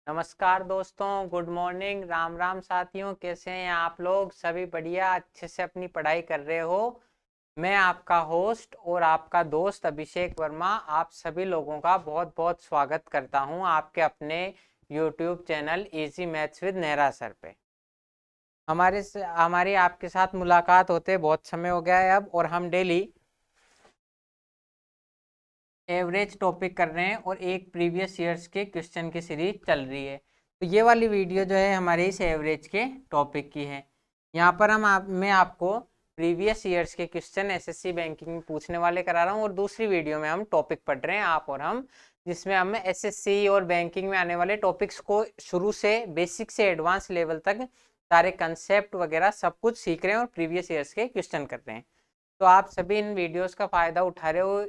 नमस्कार दोस्तों, good morning, Ram Ram साथियों। कैसे हैं आप लोग? सभी बढ़िया, अच्छे से अपनी पढ़ाई कर रहे हो। मैं आपका होस्ट और आपका दोस्त अभिषेक वर्मा आप सभी लोगों का बहुत बहुत स्वागत करता हूं आपके अपने YouTube channel easy maths with Nehra sir पे। हमारी आपके साथ मुलाकात होते बहुत समय हो गया है अब, और हम डेली एवरेज टॉपिक कर रहे हैं और एक प्रीवियस ईयर्स के क्वेश्चन की सीरीज चल रही है। तो ये वाली वीडियो जो है हमारे इस एवरेज के टॉपिक की है। यहाँ पर मैं आपको प्रीवियस ईयर्स के क्वेश्चन एसएससी बैंकिंग में पूछने वाले करा रहा हूँ, और दूसरी वीडियो में हम टॉपिक पढ़ रहे हैं आप और हम, जिसमें हम एसएससी और बैंकिंग में आने वाले टॉपिक्स को शुरू से बेसिक से एडवांस लेवल तक सारे कंसेप्ट वगैरह सब कुछ सीख रहे हैं और प्रीवियस ईयर्स के क्वेश्चन कर रहे हैं। तो आप सभी इन वीडियोस का फ़ायदा उठा रहे हो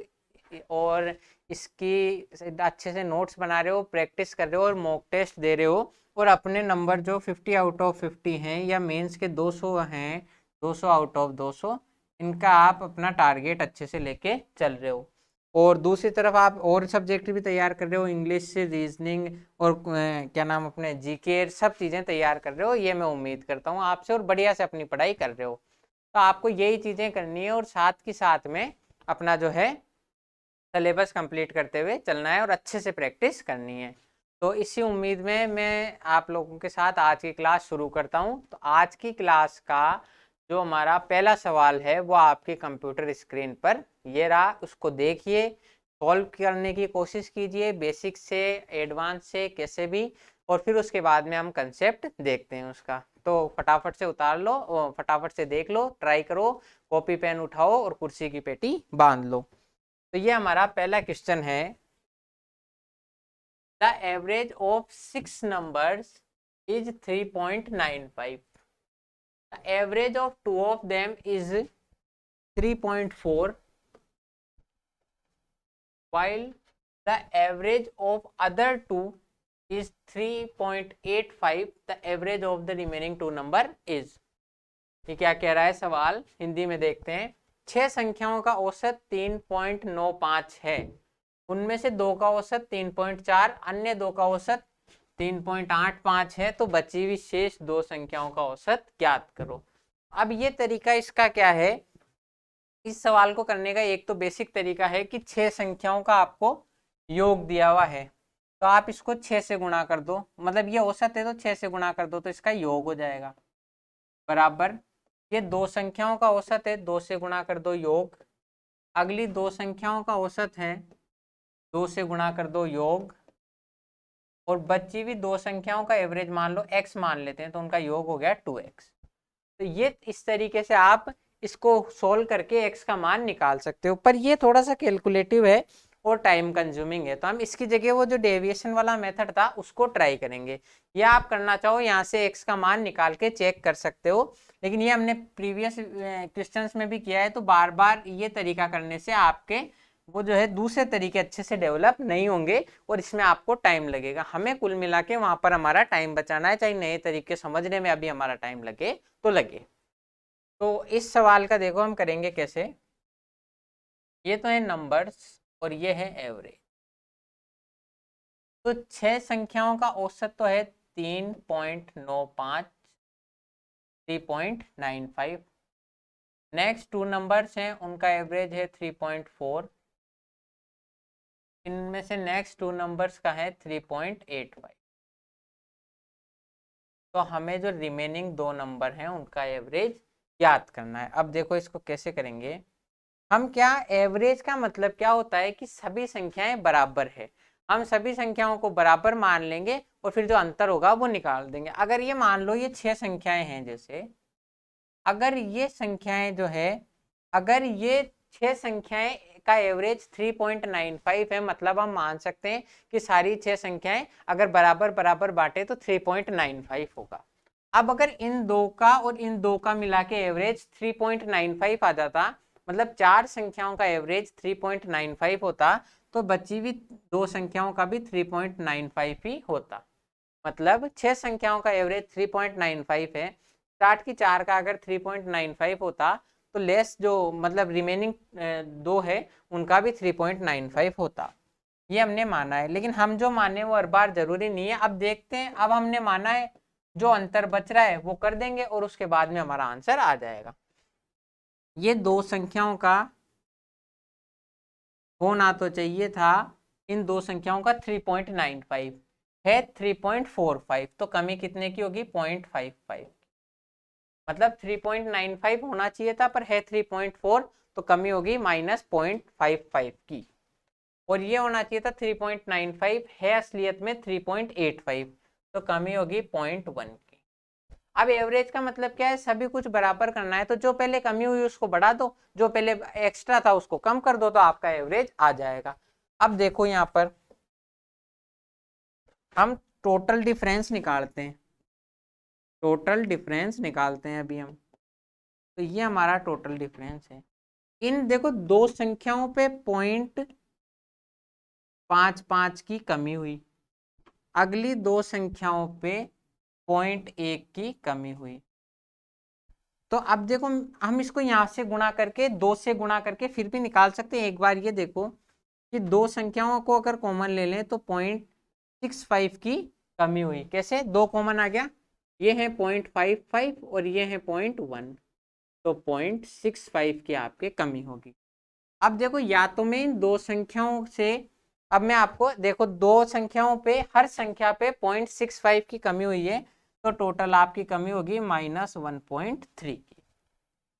और इसकी अच्छे से नोट्स बना रहे हो, प्रैक्टिस कर रहे हो और मॉक टेस्ट दे रहे हो, और अपने नंबर जो 50 आउट ऑफ 50 हैं या मेंस के 200 हैं, 200 आउट ऑफ 200, इनका आप अपना टारगेट अच्छे से लेके चल रहे हो। और दूसरी तरफ आप और सब्जेक्ट भी तैयार कर रहे हो, इंग्लिश से रीजनिंग और क्या नाम अपने जीके सब चीज़ें तैयार कर रहे हो, ये मैं उम्मीद करता हूँ आपसे, और बढ़िया से अपनी पढ़ाई कर रहे हो। तो आपको यही चीज़ें करनी है और साथ की साथ में अपना जो है सिलेबस कंप्लीट करते हुए चलना है और अच्छे से प्रैक्टिस करनी है। तो इसी उम्मीद में मैं आप लोगों के साथ आज की क्लास शुरू करता हूं। तो आज की क्लास का जो हमारा पहला सवाल है वो आपके कंप्यूटर स्क्रीन पर ये रहा, उसको देखिए, सॉल्व करने की कोशिश कीजिए, बेसिक से एडवांस से कैसे भी, और फिर उसके बाद में हम कंसेप्ट देखते हैं उसका। तो फटाफट से उतार लो, फटाफट से देख लो, ट्राई करो, कॉपी पेन उठाओ और कुर्सी की पेटी बांध लो। तो ये हमारा पहला क्वेश्चन है, the average of 6 numbers is 3.95, the average of 2 of them is 3.4, while the average of other two is 3.85, the average of the remaining two number is। ये क्या कह रहा है सवाल, हिंदी में देखते हैं। 6 संख्याओं का औसत 3.95 है, उनमें से 2 का औसत 3.4, अन्य 2 का औसत 3.85 है, तो बची हुई शेष 2 संख्याओं का औसत ज्ञात करो। अब ये तरीका इसका क्या है, इस सवाल को करने का एक तो बेसिक तरीका है कि 6 संख्याओं का आपको योग दिया हुआ है, तो आप इसको 6 से गुणा कर दो, मतलब ये औसत है तो 6 से गुणा कर दो तो इसका योग हो जाएगा, बराबर। ये 2 संख्याओं का औसत है, 2 से गुणा कर दो, योग। अगली 2 संख्याओं का औसत है, 2 से गुणा कर दो, योग। और बची हुई 2 संख्याओं का एवरेज मान लो x मान लेते हैं, तो उनका योग हो गया 2x। तो ये इस तरीके से आप इसको सोल्व करके x का मान निकाल सकते हो, पर ये थोड़ा सा कैलकुलेटिव है और टाइम कंज्यूमिंग है, तो हम इसकी जगह वो जो डेविएशन वाला मेथड था उसको ट्राई करेंगे। या आप करना चाहो यहाँ से x का मान निकाल के चेक कर सकते हो, लेकिन ये हमने प्रीवियस क्वेश्चंस में भी किया है, तो बार बार ये तरीका करने से आपके वो जो है दूसरे तरीके अच्छे से डेवलप नहीं होंगे और इसमें आपको टाइम लगेगा। हमें कुल मिला के वहां पर हमारा टाइम बचाना है, चाहे नए तरीके समझने में अभी हमारा टाइम लगे तो लगे। तो इस सवाल का देखो हम करेंगे कैसे। ये तो है नंबर्स और ये है एवरेज। तो 6 संख्याओं का औसत तो है 3.95, 3.95। नेक्स्ट 2 नंबर्स हैं, उनका एवरेज है 3.4, इनमें से नेक्स्ट 2 नंबर्स का है 3.85। तो हमें जो रिमेनिंग 2 नंबर हैं उनका एवरेज याद करना है। अब देखो इसको कैसे करेंगे हम। क्या एवरेज का मतलब क्या होता है कि सभी संख्याएं बराबर है, हम सभी संख्याओं को बराबर मान लेंगे और फिर जो अंतर होगा वो निकाल देंगे। अगर ये मान लो ये 6 संख्याएं हैं, जैसे अगर ये संख्याएं जो है, अगर ये 6 संख्याएं का एवरेज 3.95 है, मतलब हम मान सकते हैं कि सारी 6 संख्याएं अगर बराबर बराबर बांटे तो 3.95 होगा। अब अगर इन 2 का और इन 2 का मिला के एवरेज 3.95 आ जाता, मतलब 4 संख्याओं का एवरेज 3.95 होता, तो बची हुई 2 संख्याओं का भी 3.95 ही होता। मतलब 6 संख्याओं का एवरेज 3.95 है, स्टार्ट की 4 का अगर 3.95 होता, तो लेस जो मतलब रिमेनिंग 2 है उनका भी 3.95 होता। ये हमने माना है, लेकिन हम जो माने वो हर बार जरूरी नहीं है। अब देखते हैं, अब हमने माना है, जो अंतर बच रहा है वो कर देंगे और उसके बाद में हमारा आंसर आ जाएगा। ये दो संख्याओं का होना तो चाहिए था, इन दो संख्याओं का 3.95 है 3.45, तो कमी कितने की होगी 0.55, मतलब 3.95 होना चाहिए था पर है 3.4, तो कमी होगी -0.55 की। और ये होना चाहिए था 3.95, है असलियत में 3.85, तो कमी होगी 0.1 की। अब एवरेज का मतलब क्या है, सभी कुछ बराबर करना है, तो जो पहले कमी हुई उसको बढ़ा दो, जो पहले एक्स्ट्रा था उसको कम कर दो, तो आपका एवरेज आ जाएगा। अब देखो यहाँ पर हम टोटल डिफरेंस निकालते हैं, टोटल डिफरेंस निकालते हैं अभी हम। तो ये हमारा टोटल डिफरेंस है। इन देखो दो संख्याओं पे 0.55 की कमी हुई, अगली दो संख्याओं पे 0.1 की कमी हुई। तो अब देखो हम इसको यहां से गुणा करके, दो से गुणा करके फिर भी निकाल सकते हैं। एक बार ये देखो कि दो संख्याओं को अगर कॉमन ले लें तो 0.65 की कमी हुई। कैसे, दो कॉमन आ गया, ये है 0.55 और ये है 0.1, तो 0.65 की आपके कमी होगी। अब देखो या तो मैं इन दो संख्याओं से, अब मैं आपको देखो दो संख्याओं पे, हर संख्या पे 0.65 की कमी हुई है, तो टोटल आपकी कमी होगी -1.3 की।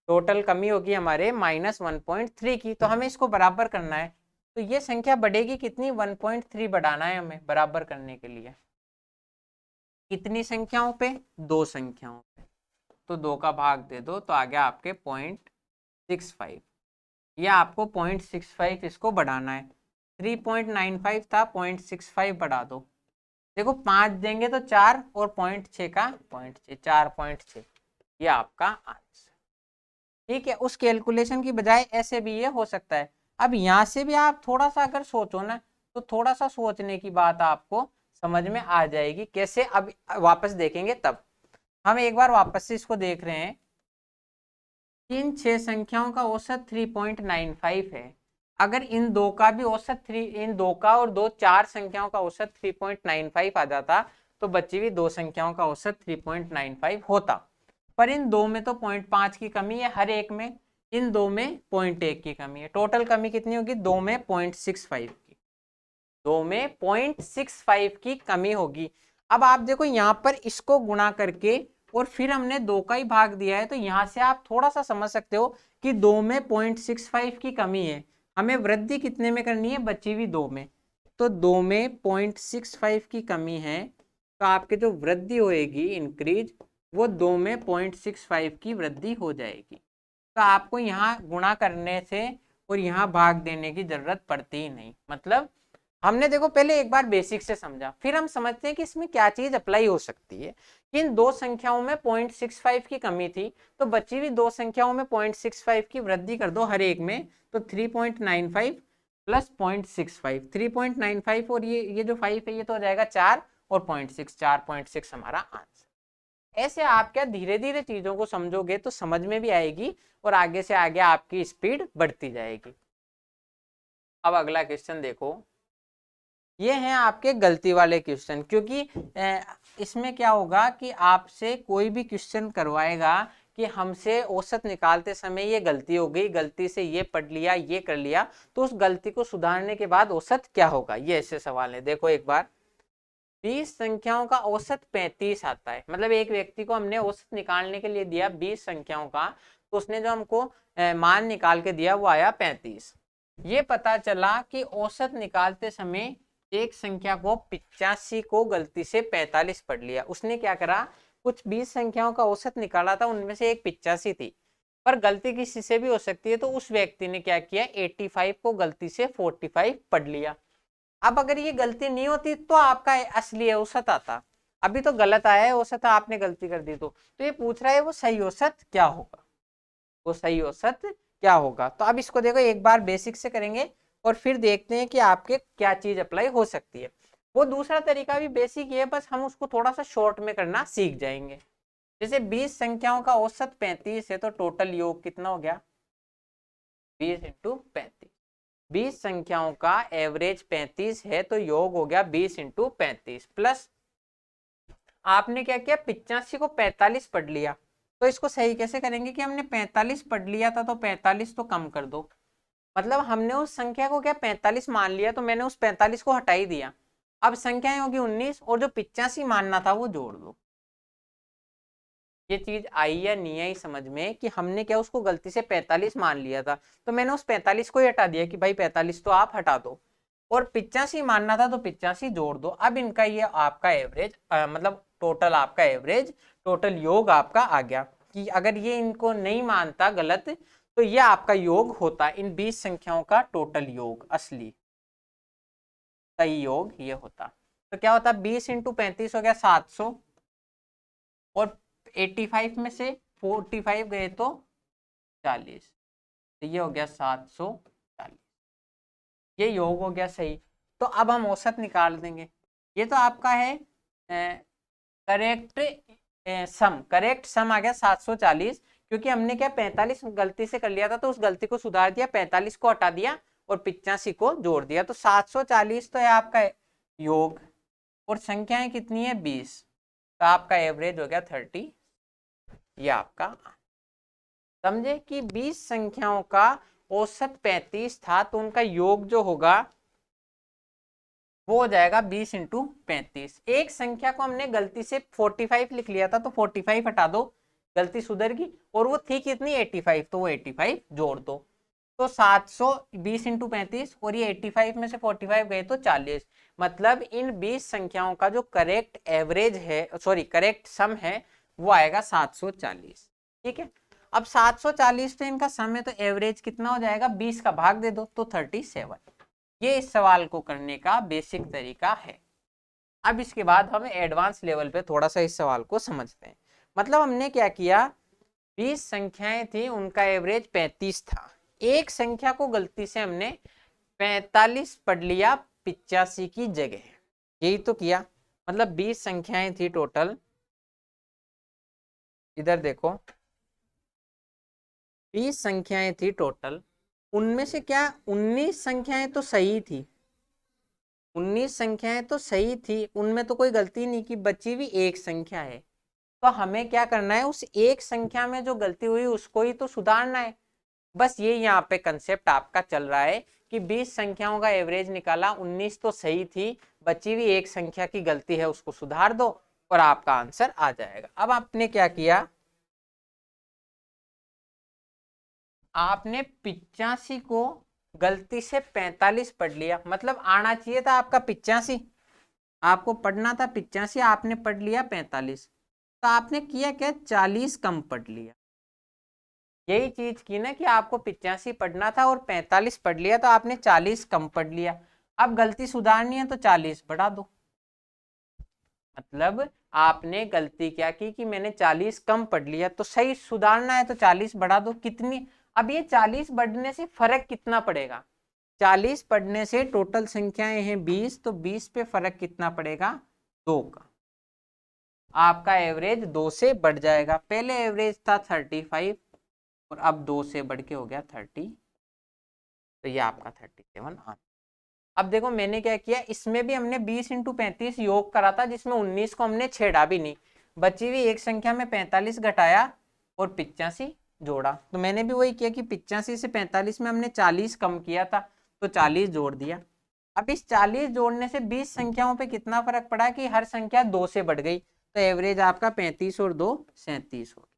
टोटल कमी होगी हमारे -1.3 की। तो हमें इसको बराबर करना है, तो ये संख्या बढ़ेगी कितनी, 1.3 बढ़ाना है हमें बराबर करने के लिए। कितनी संख्याओं पे, दो संख्याओं पे, तो दो का भाग दे दो, तो आ गया आपके 0.65। यह आपको 0.65 इसको बढ़ाना है। 3.95 था, 0.65 बढ़ा दो। देखो 5 देंगे तो 4 और 0.6 का 0.6, 4.6, ये आपका आंसर। ठीक है, उस कैलकुलेशन की बजाय ऐसे भी ये हो सकता है। अब यहाँ से भी आप थोड़ा सा अगर सोचो ना, तो थोड़ा सा सोचने की बात आपको समझ में आ जाएगी। कैसे, अब वापस देखेंगे तब। हम एक बार वापस से इसको देख रहे हैं। इन 6 संख्याओं का औसत 3.95 है। अगर इन दो का भी औसत इन दो का और दो चार संख्याओं का औसत 3.95 आ जाता, तो बची हुई दो संख्याओं का औसत 3.95 होता। पर इन दो में तो 0.5 की कमी है हर एक में, इन दो में 0.1 की कमी है। टोटल कमी कितनी होगी, दो में 0.65 की, दो में 0.65 की कमी होगी। अब आप देखो यहाँ पर इसको गुणा करके और फिर हमने दो का ही भाग दिया है, तो यहां से आप थोड़ा सा समझ सकते हो कि दो में 0.65 की कमी है। हमें वृद्धि कितने में करनी है, बची हुई दो में, तो दो में 0.65 की कमी है, तो आपके जो वृद्धि होएगी इंक्रीज, वो दो में 0.65 की वृद्धि हो जाएगी। तो आपको यहाँ गुणा करने से और यहाँ भाग देने की जरूरत पड़ती ही नहीं। मतलब हमने देखो पहले एक बार बेसिक से समझा, फिर हम समझते हैं कि इसमें क्या चीज अप्लाई हो सकती है। इन दो संख्याओं में 0.65 की कमी थी, तो बची हुई दो संख्याओं में 0.65 की वृद्धि कर दो हर एक में, तो 3.95 प्लस 0.65, 3.95 और ये जो 5 है ये तो हो जाएगा 4 और 0.6, 4.6 हमारा आंसर। ऐसे आप क्या धीरे धीरे चीजों को समझोगे तो समझ में भी आएगी और आगे से आगे आपकी स्पीड बढ़ती जाएगी। अब अगला क्वेश्चन देखो, ये हैं आपके गलती वाले क्वेश्चन, क्योंकि इसमें क्या होगा कि आपसे कोई भी क्वेश्चन करवाएगा कि हमसे औसत निकालते समय ये गलती हो गई, गलती से ये पढ़ लिया, ये कर लिया, तो उस गलती को सुधारने के बाद औसत क्या होगा, ये ऐसे सवाल है। देखो एक बार, 20 संख्याओं का औसत 35 आता है, मतलब एक व्यक्ति को हमने औसत निकालने के लिए दिया 20 संख्याओं का, तो उसने जो हमको मान निकाल के दिया वो आया 35। ये पता चला कि औसत निकालते समय एक संख्या को 85 को गलती से 45 पढ़ लिया। उसने क्या करा, कुछ 20 संख्याओं का औसत निकाला था, उनमें से एक 85 थी, पर गलती किसी से भी हो सकती है, तो उस व्यक्ति ने क्या किया, 85 को गलती से 45 पढ़ लिया। अब अगर ये गलती नहीं होती तो आपका असली औसत आता, अभी तो गलत आया है औसत, आपने गलती कर दी। तो ये पूछ रहा है वो सही औसत क्या होगा, वो सही औसत क्या होगा। तो अब इसको देखो एक बार बेसिक से करेंगे और फिर देखते हैं कि आपके क्या चीज अप्लाई हो सकती है। वो दूसरा तरीका भी बेसिक ही है, बस हम उसको थोड़ा सा शॉर्ट में करना सीख जाएंगे। जैसे 20 संख्याओं का औसत 35 है, तो टोटल योग कितना हो गया, 20 × 35। 20 संख्याओं का एवरेज 35 है तो योग हो गया 20 × 35 प्लस आपने क्या किया 85 को 45 पढ़ लिया। तो इसको सही कैसे करेंगे कि हमने 45 पढ़ लिया था तो 45 तो कम कर दो, मतलब हमने उस संख्या को क्या 45 मान लिया तो मैंने उस 45 को हटा ही दिया। अब संख्याएं होगी 19 और जो 85 मानना था वो जोड़ दो। ये चीज आई या नहीं आई समझ में कि हमने क्या उसको गलती से 45 मान लिया था तो मैंने उस 45 को ही हटा दिया कि भाई 45 तो आप हटा दो, और 85 मानना था तो 85 जोड़ दो। अब इनका ये आपका एवरेज मतलब टोटल आपका एवरेज टोटल योग आपका आ गया कि अगर ये इनको नहीं मानता गलत तो ये आपका योग होता, इन 20 संख्याओं का टोटल योग असली सही योग ये होता। तो क्या होता 20 × 35 हो गया 700 और 85 में से 45 गए तो 40, तो ये हो गया 740, ये योग हो गया सही। तो अब हम औसत निकाल देंगे। ये तो आपका है करेक्ट सम आ गया 740, क्योंकि हमने क्या 45 गलती से कर लिया था तो उस गलती को सुधार दिया, 45 को हटा दिया और 85 को जोड़ दिया, तो 740 तो है आपका योग और संख्याएं कितनी है 20, तो आपका एवरेज हो गया 30। ये आपका समझे कि 20 संख्याओं का औसत 35 था तो उनका योग जो होगा वो हो जाएगा 20 × 35। एक संख्या को हमने गलती से 45 लिख लिया था तो 45 हटा दो, गलती सुधर गई, और वो थी कितनी 85 तो वो 85 जोड़ दो। तो 720 × 35 और ये 85 में से 45 गए तो 40, मतलब इन 20 संख्याओं का जो करेक्ट एवरेज है करेक्ट सम है वो आएगा 740। ठीक है, अब 740 तो इनका सम है तो एवरेज कितना हो जाएगा 20 का भाग दे दो तो 37। ये इस सवाल को करने का बेसिक तरीका है। अब इसके बाद हम एडवांस लेवल पे थोड़ा सा इस सवाल को समझते हैं। मतलब हमने क्या किया 20 संख्याएं थी उनका एवरेज 35 था, एक संख्या को गलती से हमने 45 पढ़ लिया 85 की जगह, यही तो किया। मतलब 20 संख्याएं थी टोटल, इधर देखो 20 संख्याएं थी टोटल, उनमें से क्या 19 संख्याएं तो सही थी, 19 संख्याएं तो सही थी, उनमें तो कोई गलती नहीं की, बची हुई एक संख्या है। तो हमें क्या करना है उस एक संख्या में जो गलती हुई उसको ही तो सुधारना है। बस ये यहाँ पे कंसेप्ट आपका चल रहा है कि 20 संख्याओं का एवरेज निकाला, 19 तो सही थी, बची हुई एक संख्या की गलती है उसको सुधार दो और आपका आंसर आ जाएगा। अब आपने क्या किया, आपने 85 को गलती से 45 पढ़ लिया, मतलब आना चाहिए था आपका 85, आपको पढ़ना था 85, आपने पढ़ लिया 45, तो आपने किया क्या 40 कम पढ़ लिया। यही चीज की ना कि आपको 85 पढ़ना था और 45 पढ़ लिया तो आपने 40 कम पढ़ लिया। अब गलती सुधारनी है तो 40 बढ़ा दो, मतलब आपने गलती क्या की कि मैंने 40 कम पढ़ लिया, तो सही सुधारना है तो 40 बढ़ा दो। कितनी, अब ये 40 बढ़ने से फर्क कितना पड़ेगा, 40 पढ़ने से टोटल संख्याएं हैं 20, तो 20 पे फर्क कितना पड़ेगा 2 का, आपका एवरेज 2 से बढ़ जाएगा। पहले एवरेज था 35 और अब 2 से बढ़ के हो गया 30, तो ये आपका 37 आंसर। अब देखो मैंने क्या किया, इसमें भी हमने 20 × 35 योग करा था जिसमें 19 को हमने छेड़ा भी नहीं, बची हुई एक संख्या में 45 घटाया और 85 जोड़ा, तो मैंने भी वही किया कि 85 से 45 में हमने 40 कम किया था तो 40 जोड़ दिया। अब इस 40 जोड़ने से 20 संख्याओं पे कितना फर्क पड़ा कि हर संख्या 2 से बढ़ गई, तो एवरेज आपका 35 और 2 37 हो।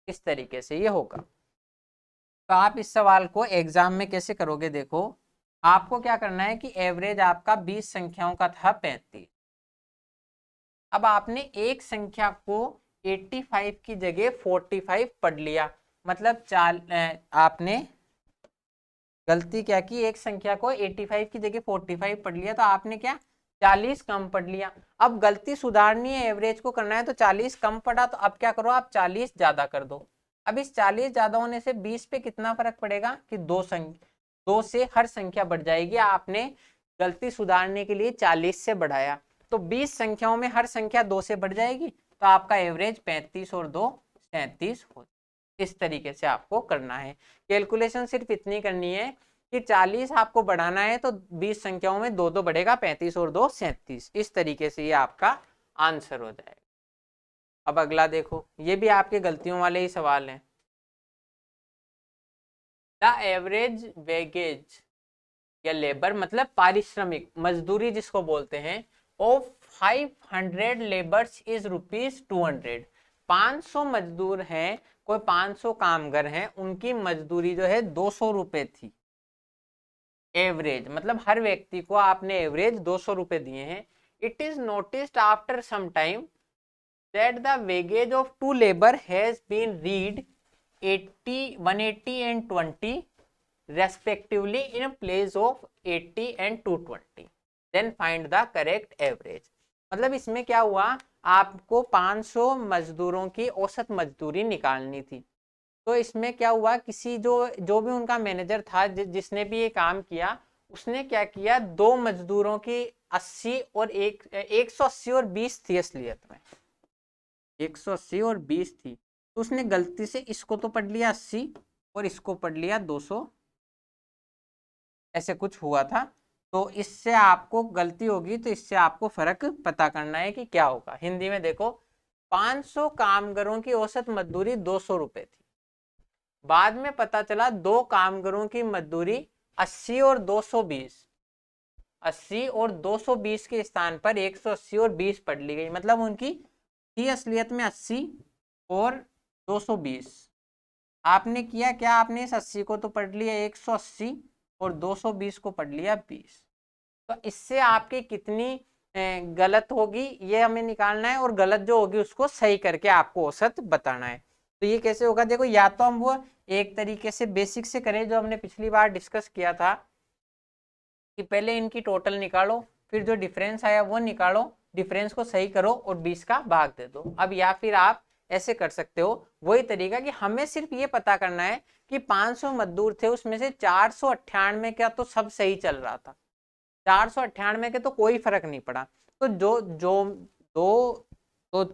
इस तरीके से ये होगा। तो आप इस सवाल को एग्जाम में कैसे करोगे, देखो आपको क्या करना है कि एवरेज आपका 20 संख्याओं का था 35, अब आपने एक संख्या को 85 की जगह 45 पढ़ लिया, मतलब आपने गलती क्या की, एक संख्या को 85 की जगह 45 पढ़ लिया तो आपने क्या 40 कम पढ़ लिया। अब गलती सुधारनी है, एवरेज को करना है तो 40 कम पढ़ा, तो अब क्या करो आप 40 ज्यादा कर दो। अब इस 40 ज्यादा होने से 20 पे कितना फर्क पड़ेगा कि 2 से हर संख्या बढ़ जाएगी। आपने गलती सुधारने के लिए 40 से बढ़ाया तो 20 संख्याओं में हर संख्या 2 से बढ़ जाएगी, तो आपका एवरेज 35 और 2 37 हो। इस तरीके से आपको करना है। कैलकुलेशन सिर्फ इतनी करनी है कि 40 आपको बढ़ाना है तो 20 संख्याओं में 2 2 बढ़ेगा, 35 और 2 37। इस तरीके से ये आपका आंसर हो जाएगा। अब अगला देखो, ये भी आपके गलतियों वाले ही सवाल हैं। द एवरेज वेगेज या लेबर मतलब पारिश्रमिक मजदूरी जिसको बोलते हैं, ऑफ 500 लेबर्स इज ₹200। 500 मजदूर हैं, कोई 500 कामगर हैं, उनकी मजदूरी जो है 200 रुपए थी। एवरेज मतलब हर व्यक्ति को आपने एवरेज 200 रुपए दिए हैं। It is noticed after some time that the wages of 2 labour has been read 180 and 20 respectively in place of 80 and 220, then find the correct average। मतलब इसमें क्या हुआ, आपको 500 मजदूरों की औसत मजदूरी निकालनी थी। तो इसमें क्या हुआ, किसी जो जो भी उनका मैनेजर था जिसने भी ये काम किया, उसने क्या किया, 2 मजदूरों की 80 और 180 और 20 थी असलियत में, 180 और 20 थी। तो उसने गलती से इसको तो पढ़ लिया 80 और इसको पढ़ लिया 200, ऐसे कुछ हुआ था। तो इससे आपको गलती होगी, तो इससे आपको फर्क पता करना है कि क्या होगा। हिंदी में देखो, 500 कामगारों की औसत मजदूरी 200 रुपए थी, बाद में पता चला 2 कामगारों की मजदूरी 80 और 220, 80 और 220 के स्थान पर 180 और 20 पढ़ ली गई। मतलब उनकी थी असलियत में 80 और 220। आपने किया क्या, आपने इस 80 को तो पढ़ लिया 180 और 220 को पढ़ लिया 20। तो इससे आपकी कितनी गलत होगी ये हमें निकालना है, और गलत जो होगी उसको सही करके आपको औसत बताना है। तो ये कैसे होगा, देखो या तो हम वो एक तरीके से बेसिक से करें जो हमने पिछली बार डिस्कस किया था कि पहले इनकी टोटल निकालो, फिर जो डिफरेंस आया वो निकालो, डिफरेंस को सही करो और 20 का भाग दे दो। अब या फिर आप ऐसे कर सकते हो, वही तरीका कि हमें सिर्फ ये पता करना है कि 500 मजदूर थे, उसमें से 498 का तो सब सही चल रहा था, 498 के तो कोई फर्क नहीं पड़ा। तो जो जो दो तो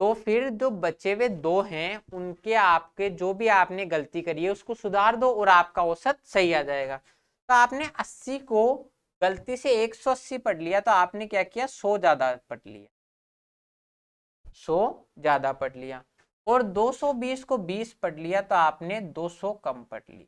तो फिर जो बचे हुए 2 हैं उनके आपके जो भी आपने गलती करी है उसको सुधार दो और आपका औसत सही आ जाएगा। तो आपने 80 को गलती से 180 पढ़ लिया, तो आपने क्या किया, 100 ज्यादा पढ़ लिया, 100 ज्यादा पढ़ लिया। और 220 को 20 पढ़ लिया, तो आपने 200 कम पढ़ लिया।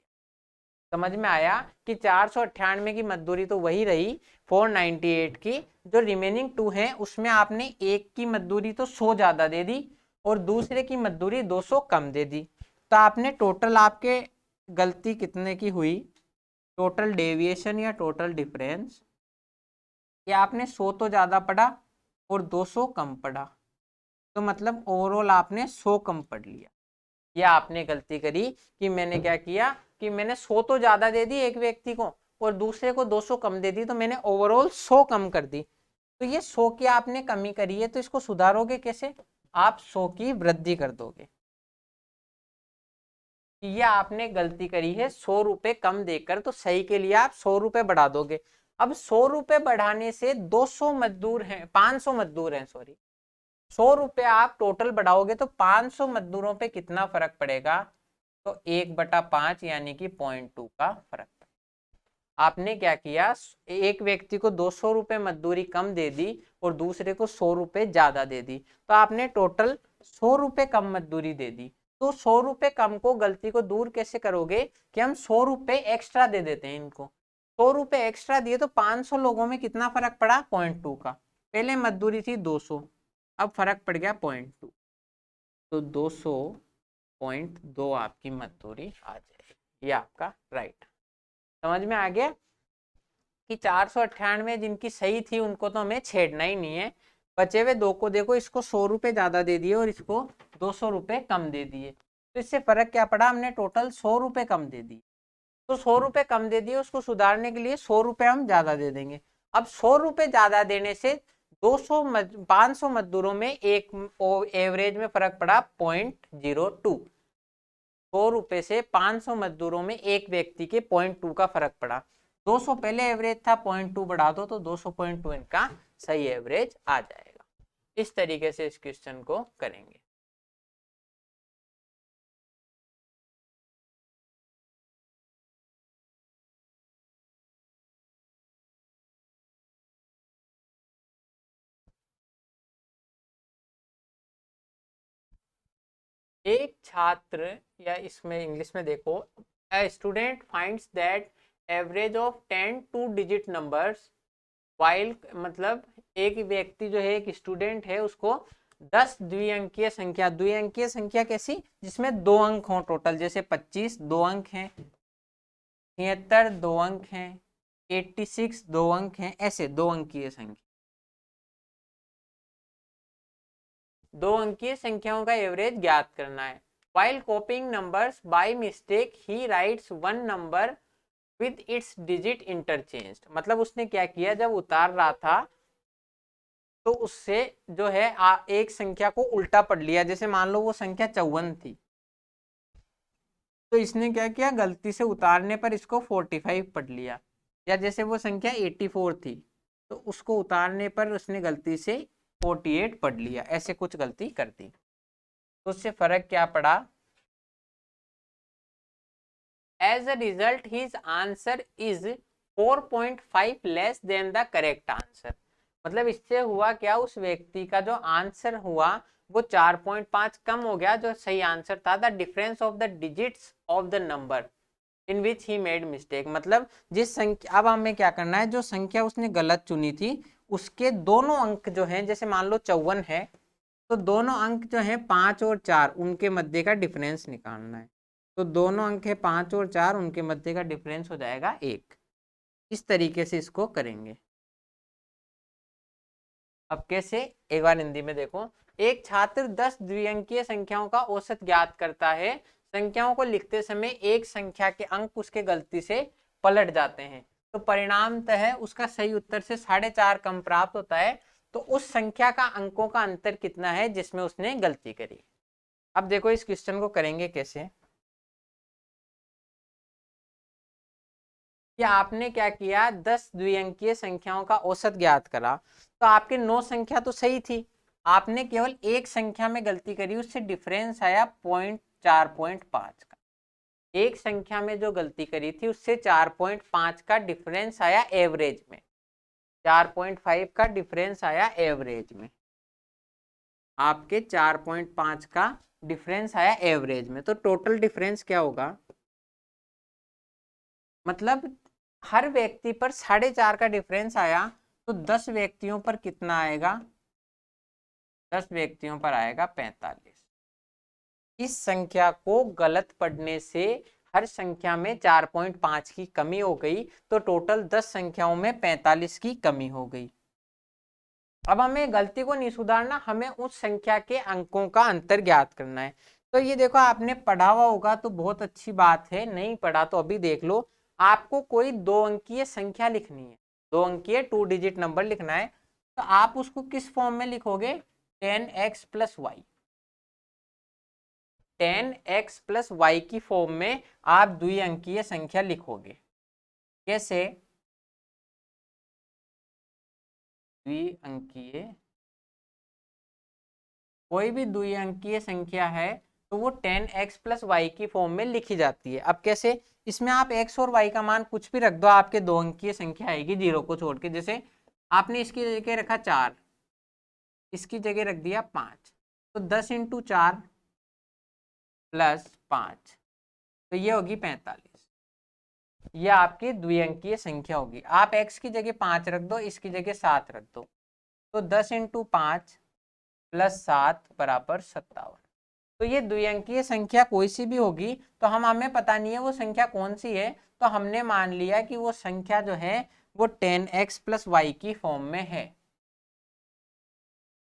समझ में आया कि 498 की मजदूरी तो वही रही 498 की, जो रिमेनिंग 2 हैं उसमें आपने एक की मजदूरी तो 100 ज्यादा दे दी और दूसरे की मजदूरी 200 कम दे दी। तो आपने टोटल आपके गलती कितने की हुई, टोटल डेविएशन या टोटल डिफरेंस, कि आपने 100 तो ज्यादा पढ़ा और 200 कम पढ़ा, तो मतलब ओवरऑल आपने 100 कम पढ़ लिया। या आपने गलती करी कि मैंने क्या किया कि मैंने 100 तो ज्यादा दे दी एक व्यक्ति को और दूसरे को 200 कम दे दी, तो मैंने ओवरऑल 100 कम कर दी। तो ये 100 की आपने कमी करी है, तो इसको सुधारोगे कैसे, आप 100 की वृद्धि कर दोगे। ये आपने गलती करी है 100 रुपए कम देकर, तो सही के लिए आप 100 रुपए बढ़ा दोगे। अब 100 रुपए बढ़ाने से 200 मजदूर हैं, 500 मजदूर हैं, सॉरी, 100 रुपए आप टोटल बढ़ाओगे तो 500 मजदूरों पे कितना फर्क पड़ेगा, तो 1/5 यानी कि 0.2 का फर्क। आपने क्या किया, एक व्यक्ति को 200 रुपए मजदूरी कम दे दी और दूसरे को 100 रुपए ज्यादा दे दी, तो आपने टोटल 100 रुपए कम मजदूरी दे दी। तो 100 रुपए कम को गलती को दूर कैसे करोगे कि हम 100 रुपए एक्स्ट्रा दे देते हैं इनको। 100 रुपए एक्स्ट्रा दिए तो 500 लोगों में कितना फर्क पड़ा, 0.2 का। पहले मजदूरी थी 200, अब फर्क पड़ गया 0.2, तो 200.2 आपकी मजदूरी आ जाएगी। ये आपका राइट। समझ में आ गया कि 498 जिनकी सही थी उनको तो हमें छेड़ना ही नहीं है। बचे हुए 2 को देखो, इसको 100 रुपए ज्यादा दे दिए और इसको 200 रुपए कम दे दिए, तो इससे फर्क क्या पड़ा, हमने टोटल 100 रुपए कम दे दिए। तो 100 रुपए कम दे दिए, उसको सुधारने के लिए 100 रुपए हम ज्यादा दे देंगे। अब 100 रुपए ज्यादा देने से 500 मजदूरों में एक एवरेज में फर्क पड़ा 0.02। 100 रुपए से 500 मजदूरों में एक व्यक्ति के 0.2 का फर्क पड़ा। 200 पहले एवरेज था, 0.2 बढ़ा दो तो 200.2 इनका सही एवरेज आ जाएगा। इस तरीके से इस क्वेश्चन को करेंगे। एक छात्र, या इसमें इंग्लिश में देखो, a student finds that average of 10 two digit numbers while, मतलब एक व्यक्ति जो है, एक स्टूडेंट है, उसको 10 द्विअंकीय संख्या, द्विअंकीय संख्या कैसी, जिसमें 2 अंक हो टोटल, जैसे 25 2 अंक हैं, 76 2 अंक हैं, 86 2 अंक हैं, ऐसे 2 अंकीय संख्या, 2 अंकीय संख्याओं का एवरेज ज्ञात करना है। While कॉपिंग numbers by mistake he rights one number with its digit interchanged, मतलब उसने क्या किया, जब उतार रहा था तो उससे जो है एक संख्या को उल्टा पढ़ लिया, जैसे मान लो वो संख्या 54 थी, तो इसने क्या किया, गलती से उतारने पर इसको 45 पढ़ लिया, या जैसे वो संख्या 84 थी तो उसको उतारने पर उसने गलती से 48 पढ़ लिया, ऐसे कुछ गलती कर दी, तो उससे फर्क क्या पड़ा, as a result his answer is 4.5 less than the correct answer, मतलब इससे हुआ क्या, उस व्यक्ति का जो आंसर हुआ वो 4.5 कम हो गया, जो सही आंसर था, the difference of the digits of the number in which he made mistake, मतलब जिस संख्या, अब हमें क्या करना है, जो संख्या उसने गलत चुनी थी उसके दोनों अंक जो हैं, जैसे मान लो 54 है तो दोनों अंक जो हैं 5 और 4 उनके मध्य का डिफरेंस निकालना है, तो दोनों अंक है 5 और 4, उनके मध्य का डिफरेंस हो जाएगा 1, इस तरीके से इसको करेंगे। अब कैसे, एक बार हिंदी में देखो, एक छात्र 10 द्विअंकीय संख्याओं का औसत ज्ञात करता है, संख्याओं को लिखते समय एक संख्या के अंक उसके गलती से पलट जाते हैं, तो परिणामतः उसका सही उत्तर से 4.5 कम प्राप्त होता है, तो उस संख्या का अंकों का अंतर कितना है जिसमें उसने गलती करी। अब देखो इस क्वेश्चन को करेंगे कैसे, कि आपने क्या किया, 10 द्विअंकीय संख्याओं का औसत ज्ञात करा, तो आपके 9 संख्या तो सही थी, आपने केवल एक संख्या में गलती करी, उससे डिफरेंस आया 4.5 का, एक संख्या में जो गलती करी थी उससे 4.5 का डिफरेंस आया एवरेज में, 4.5 का डिफरेंस आया एवरेज में, आपके 4.5 का डिफरेंस आया एवरेज में, तो टोटल डिफरेंस क्या होगा, मतलब हर व्यक्ति पर 4.5 का डिफरेंस आया, तो 10 व्यक्तियों पर कितना आएगा, 10 व्यक्तियों पर आएगा 45, इस संख्या को गलत पढ़ने से हर संख्या में 4.5 की कमी हो गई, तो टोटल 10 संख्याओं में 45 की कमी हो गई। अब हमें गलती को नहीं सुधारना, हमें उस संख्या के अंकों का अंतर ज्ञात करना है, तो ये देखो आपने पढ़ा हुआ होगा तो बहुत अच्छी बात है, नहीं पढ़ा तो अभी देख लो, आपको कोई 2 अंकीय संख्या लिखनी है, 2 अंकीय 2 डिजिट नंबर लिखना है, तो आप उसको किस फॉर्म में लिखोगे, 10x plus Y, 10x plus Y की फॉर्म में आप द्विअंकीय संख्या लिखोगे, कैसे, द्विअंकीय, कोई भी द्विअंकीय संख्या है तो वो 10x प्लस वाई की फॉर्म में लिखी जाती है। अब कैसे, इसमें आप x और y का मान कुछ भी रख दो, आपके 2 अंकीय संख्या आएगी जीरो को छोड़ के, जैसे आपने इसकी जगह रखा 4, इसकी जगह रख दिया 5, तो 10 इंटू 4 प्लस 5, तो ये होगी 45, ये आपकी द्विअंकीय संख्या होगी। आप x की जगह 5 रख दो, इसकी जगह 7 रख दो, तो 10 इंटू 5 प्लस 7 बराबर 57, तो ये द्विअंकीय संख्या कोई सी भी होगी, तो हमें पता नहीं है वो संख्या कौन सी है, तो हमने मान लिया कि वो संख्या जो है वो 10x प्लस वाई की फॉर्म में है,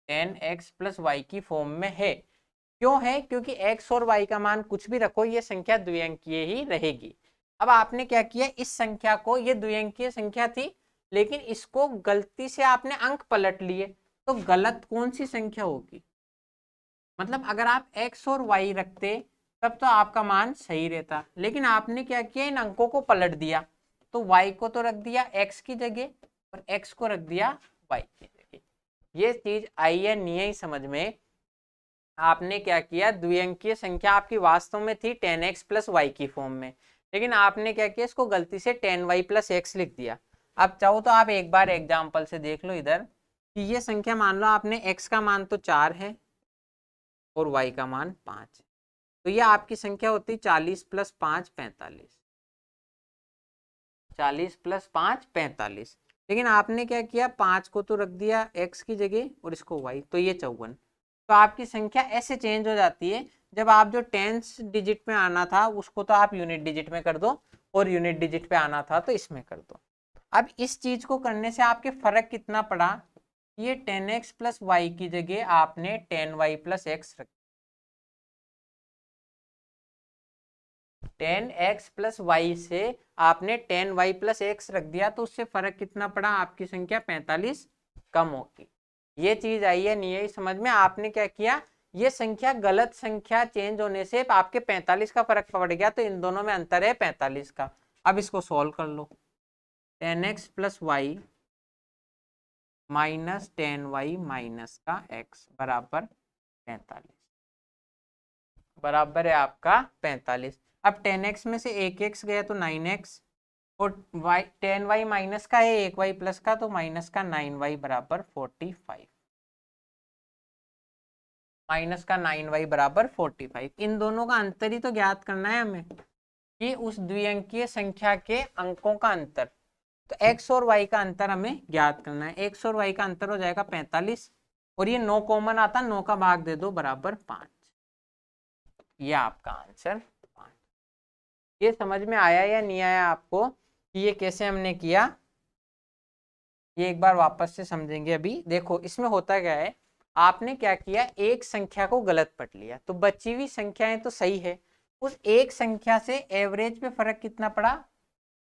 10x प्लस वाई की फॉर्म में है, क्यों है, क्योंकि x और y का मान कुछ भी रखो ये संख्या द्विअंकीय ही रहेगी। अब आपने क्या किया, इस संख्या को, ये द्विअंकीय संख्या थी लेकिन इसको गलती से आपने अंक पलट लिए, तो गलत कौन सी संख्या होगी, मतलब अगर आप x और y रखते तब तो आपका मान सही रहता, लेकिन आपने क्या किया, इन अंकों को पलट दिया, तो y को तो रख दिया x की जगह और x को रख दिया y की जगह, ये चीज आई है नहीं आई समझ में। आपने क्या किया, द्विअंकीय संख्या आपकी वास्तव में थी 10x प्लस वाई की फॉर्म में, लेकिन आपने क्या किया, इसको गलती से 10y प्लस x लिख दिया। अब चाहो तो आप एक बार एग्जाम्पल से देख लो इधर, कि ये संख्या मान लो आपने x का मान तो 4 है और y का मान 5, तो ये आपकी संख्या होती 40 + 5 45, 40 + 5 45। लेकिन आपने क्या किया, 5 को तो रख दिया x की जगह और इसको y, तो ये 54। तो आपकी संख्या ऐसे चेंज हो जाती है। जब आप जो टेंस डिजिट में आना था उसको तो आप यूनिट डिजिट में कर दो, और यूनिट डिजिट पे आना था तो इसमें कर दो। अब इस चीज को करने से आपके फर्क कितना पड़ा, ये 10x + y की जगह आपने 10y + x रख, 10x + y से आपने 10y + x रख दिया, तो उससे फर्क कितना पड़ा, आपकी संख्या 45 कम होगी। ये चीज आई है नहीं आई समझ में? आपने क्या किया, ये संख्या गलत संख्या चेंज होने से आपके 45 का फर्क पड़ गया, तो इन दोनों में अंतर है 45 का। अब इसको सॉल्व कर लो, 10x + y - 10y - x बराबर 45, बराबर है आपका 45। अब 10x में से एक x गया तो 9x, और y 10y माइनस का है, एक y प्लस का, तो माइनस का 9y बराबर 45, माइनस का 9y बराबर 45। इन दोनों का अंतर ही तो ज्ञात करना है हमें, कि उस द्विअंकीय संख्या के अंकों का अंतर। तो x और y का अंतर हमें ज्ञात करना है। x और y का अंतर हो जाएगा 45, और ये 9 कॉमन आता, 9 का भाग दे दो बराबर 5। ये आपका आंसर 5। ये समझ में आया या नहीं आया आपको कि ये कैसे हमने किया? ये एक बार वापस से समझेंगे। अभी देखो इसमें होता क्या है, आपने क्या किया, एक संख्या को गलत पढ़ लिया, तो बची हुई संख्याएं तो सही है, उस एक संख्या से एवरेज पे फर्क कितना पड़ा,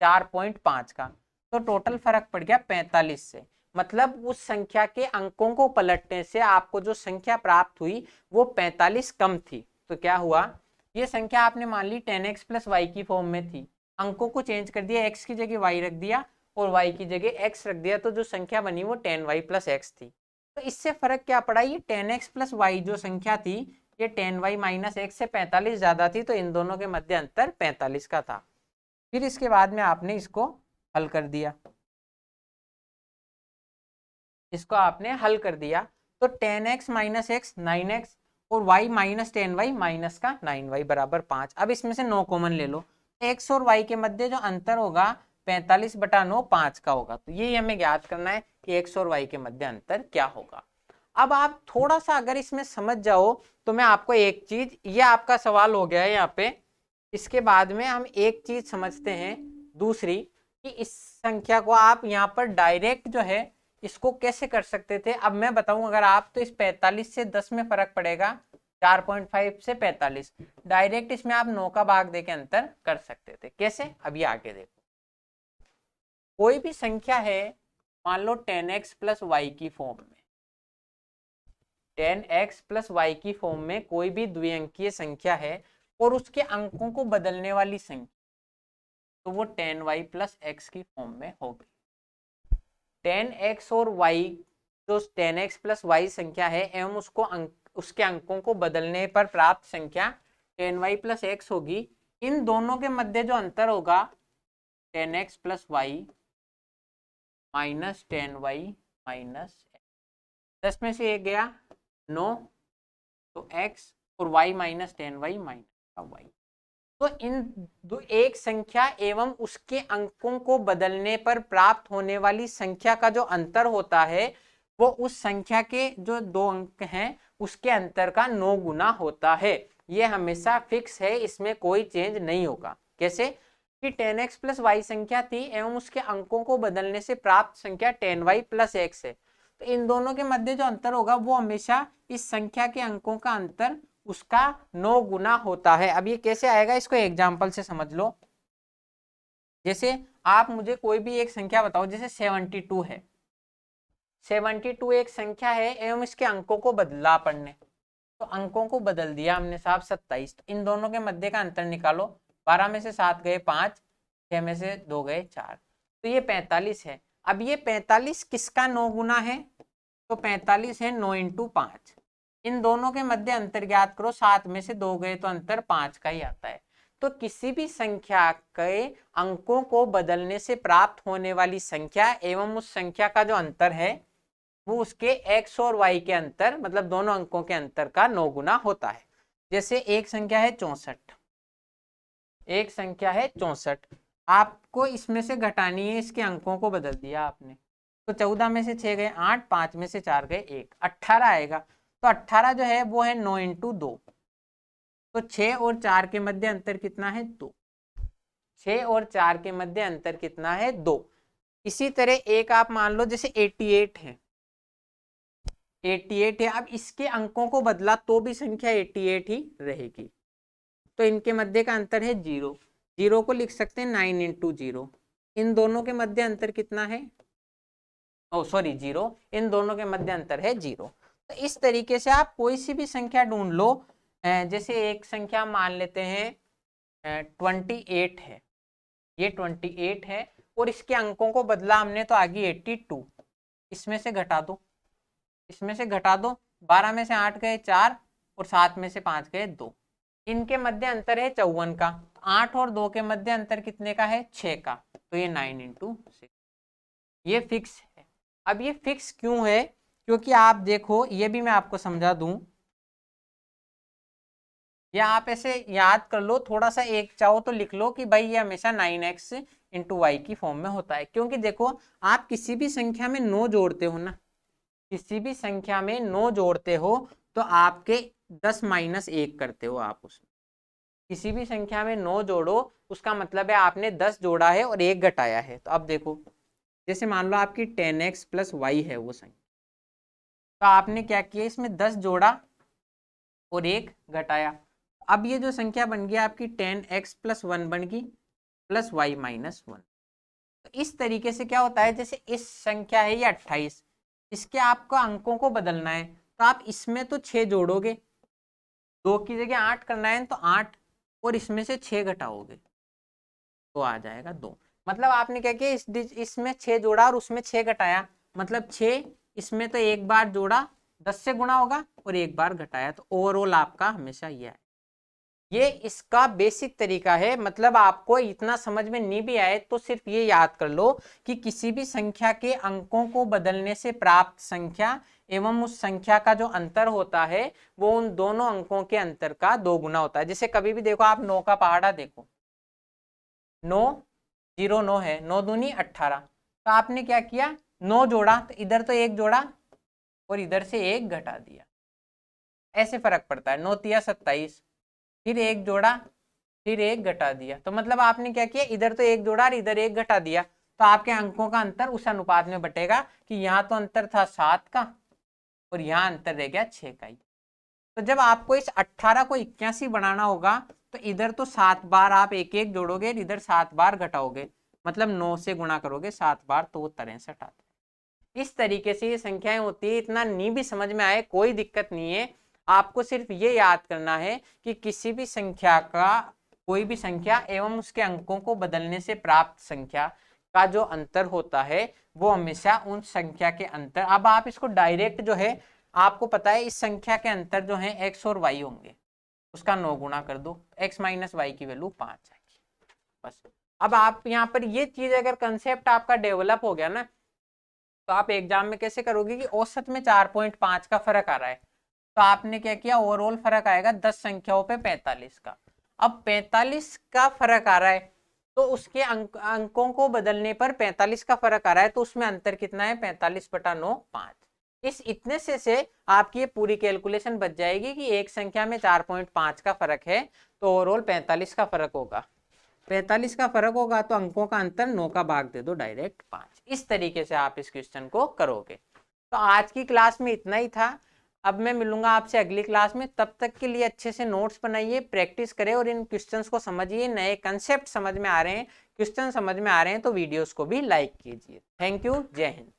4.5 का, तो टोटल फर्क पड़ गया 45 से। मतलब उस संख्या के अंकों को पलटने से आपको जो संख्या प्राप्त हुई वो 45 कम थी। तो क्या हुआ, ये संख्या आपने मान ली 10x + y की फॉर्म में थी, अंकों को चेंज कर दिया, x की जगह y रख दिया और y की जगह x रख दिया, तो जो संख्या बनी वो 10y + x थी। तो इससे फर्क क्या पड़ा, ये 10x + y जो संख्या थी ये 10y - x से 45 ज्यादा थी, तो इन दोनों के मध्य अंतर 45 का था। फिर इसके बाद में आपने इसको हल कर दिया, इसको आपने हल कर दिया, तो 10x - x 9x, और y - 10y माइनस का 9y बराबर 5। अब इसमें से 9 कॉमन ले लो, x और y के मध्य जो अंतर होगा 45/9 5 का होगा। तो ये हमें ज्ञात करना है कि x और y के मध्य अंतर क्या होगा। अब आप थोड़ा सा अगर इसमें समझ जाओ तो मैं आपको एक चीज, ये आपका सवाल हो गया है यहाँ पे, इसके बाद में हम एक चीज समझते हैं दूसरी, कि इस संख्या को आप यहाँ पर डायरेक्ट जो है इसको कैसे कर सकते थे। अब मैं बताऊं, अगर आप तो इस 45 से 10 में फर्क पड़ेगा, 4.5 से 45, डायरेक्ट इसमें आप 9 का भाग देके अंतर कर सकते थे। कैसे, अभी आगे देखो। कोई भी संख्या है, मान लो 10x + y की फॉर्म में, 10x + y की फॉर्म में कोई भी द्विअंकीय संख्या है और उसके अंकों को बदलने वाली संख्या, तो वो 10y + x की फॉर्म में होगी। 10x और y, जो 10x + y संख्या है एवं उसके अंकों को बदलने पर प्राप्त संख्या 10y + x होगी। इन दोनों के मध्य जो अंतर होगा 10x + y - 10y - x, 10 में से एक गया 9, तो x, और y - 10y - y। तो इन एक संख्या एवं उसके अंकों को बदलने पर प्राप्त होने वाली संख्या का जो अंतर होता है वो उस संख्या के जो 2 अंक हैं उसके अंतर का 9 गुना होता है। ये हमेशा फिक्स है, इसमें कोई चेंज नहीं होगा। कैसे कि 10x + y संख्या थी एवं उसके अंकों को बदलने से प्राप्त संख्या 10y + x है, तो इन दोनों के मध्य जो अंतर होगा वो हमेशा इस संख्या के अंकों का अंतर उसका 9 गुना होता है। अब ये कैसे आएगा, इसको एग्जाम्पल से समझ लो। जैसे आप मुझे कोई भी एक संख्या बताओ, जैसे 72 है, 72 एक संख्या है एवं इसके अंकों को बदला अपन ने, तो अंकों को बदल दिया हमने साहब 27, तो इन दोनों के मध्य का अंतर निकालो, 12 में से 7 गए 5, 6 में से 2 गए 4, तो ये 45 है। अब ये 45 किसका 9 गुना है, तो 45 है 9 × 5। इन दोनों के मध्य अंतर ज्ञात करो, 7 में से 2 गए तो अंतर 5 का ही आता है। तो किसी भी संख्या के अंकों को बदलने से प्राप्त होने वाली संख्या एवं उस संख्या का जो अंतर है वो उसके x और y के अंतर, मतलब दोनों अंकों के अंतर का 9 गुना होता है। जैसे एक संख्या है 64, एक संख्या है 64, आपको इसमें से घटानी है, इसके अंकों को बदल दिया आपने, तो 14 में से 6 गए 8, 5 में से 4 गए 1, 18 आएगा। तो 18 जो है वो है 9 × 2, तो 6 और 4 के मध्य अंतर कितना है 2, 6 और 4 के मध्य अंतर कितना है 2। इसी तरह एक आप मान लो जैसे 88 है, 88 है, अब इसके अंकों को बदला तो भी संख्या 88 ही रहेगी, तो इनके मध्य का अंतर है 0, 0 को लिख सकते हैं 9 × 0, इन दोनों के मध्य अंतर कितना है, ओ सॉरी 0, इन दोनों के मध्य अंतर है 0। तो इस तरीके से आप कोई सी भी संख्या ढूंढ लो, जैसे एक संख्या मान लेते हैं 28 है, ये 28 है और इसके अंकों को बदला हमने तो आ गई 82, इसमें से घटा दो, इसमें से घटा दो, 12 में से 8 गए 4 और 7 में से 5 गए 2, इनके मध्य अंतर है 54 का, 8 और 2 के मध्य अंतर कितने का है 6 का, तो ये 9 × 6, ये फिक्स है। अब ये फिक्स क्यों है, क्योंकि आप देखो ये भी मैं आपको समझा दूं, या आप ऐसे याद कर लो थोड़ा सा, एक चाहो तो लिख लो कि भाई ये हमेशा 9x × y की फॉर्म में होता है, क्योंकि देखो आप किसी भी संख्या में 9 जोड़ते हो ना, किसी भी संख्या में 9 जोड़ते हो तो आपके 10 - 1 करते हो आप उसमें, किसी भी संख्या में 9 जोड़ो उसका मतलब है आपने 10 जोड़ा है और 1 घटाया है। तो अब देखो जैसे मान लो आपकी 10x + y है वो संख्या, तो आपने क्या किया इसमें 10 जोड़ा और 1 घटाया, अब ये जो संख्या बन गई आपकी 10x + 1 बन गई + y - 1। तो इस तरीके से क्या होता है, जैसे इस संख्या है ये 28, इसके आपको अंकों को बदलना है तो आप इसमें तो 6 जोड़ोगे, 2 की जगह 8 करना है तो 8 और इसमें से 6 घटाओगे तो आ जाएगा 2। मतलब आपने क्या किया, इसमें 6 जोड़ा और उसमें 6 घटाया, मतलब 6 इसमें तो एक बार जोड़ा 10 से गुणा होगा और एक बार घटाया, तो ओवरऑल आपका हमेशा ये है। ये इसका बेसिक तरीका है, मतलब आपको इतना समझ में नहीं भी आए तो सिर्फ ये याद कर लो कि किसी भी संख्या के अंकों को बदलने से प्राप्त संख्या एवं उस संख्या का जो अंतर होता है वो उन दोनों अंकों के अंतर का 2 गुना होता है। जैसे कभी भी देखो आप 9 का पहाड़ा देखो, 9 0 9 है, 9 दूनी 18, तो आपने क्या किया 9 जोड़ा तो इधर तो 1 जोड़ा और इधर से 1 घटा दिया, ऐसे फर्क पड़ता है। 9 तिया 27, फिर 1 जोड़ा फिर 1 घटा दिया, तो मतलब आपने क्या किया इधर तो 1 जोड़ा और इधर 1 घटा दिया, तो आपके अंकों का अंतर उस अनुपात में बटेगा कि यहाँ तो अंतर था 7 का और यहाँ अंतर रह गया 6 का ही। तो जब आपको इस 18 को 81 बनाना होगा तो इधर तो 7 बार आप 1 1 जोड़ोगे, इधर 7 बार घटाओगे, मतलब 9 से गुणा करोगे 7 बार तो वो 63 आता है। इस तरीके से ये संख्याएं होती है, इतना नहीं भी समझ में आए कोई दिक्कत नहीं है, आपको सिर्फ ये याद करना है कि किसी भी संख्या का, कोई भी संख्या एवं उसके अंकों को बदलने से प्राप्त संख्या का जो अंतर होता है वो हमेशा उन संख्या के अंतर, अब आप इसको डायरेक्ट जो है आपको पता है इस संख्या के अंतर जो है x और y होंगे, उसका 9 गुना कर दो, x - y की वैल्यू 5 आएगी बस। अब आप यहाँ पर ये चीज अगर कंसेप्ट आपका डेवलप हो गया ना, तो आप एग्जाम में कैसे करोगे कि औसत में 4.5 का फर्क आ रहा है, तो आपने क्या किया ओवरऑल फर्क आएगा 10 संख्याओं पे 45 का। अब 45 का फर्क आ रहा है तो उसके अंकों को बदलने पर 45 का फर्क आ रहा है, तो उसमें अंतर कितना है 45/9 5। इस इतने से आपकी ये पूरी कैलकुलेशन बच जाएगी कि एक संख्या में 4.5 का फर्क है तो ओवरऑल 45 का फर्क होगा, 45 का फर्क होगा तो अंकों का अंतर 9 का भाग दे दो डायरेक्ट 5। इस तरीके से आप इस क्वेश्चन को करोगे। तो आज की क्लास में इतना ही था, अब मैं मिलूंगा आपसे अगली क्लास में, तब तक के लिए अच्छे से नोट्स बनाइए, प्रैक्टिस करें और इन क्वेश्चंस को समझिए, नए कंसेप्ट समझ में आ रहे हैं, क्वेश्चन समझ में आ रहे हैं तो वीडियोस को भी लाइक कीजिए। थैंक यू, जय हिंद।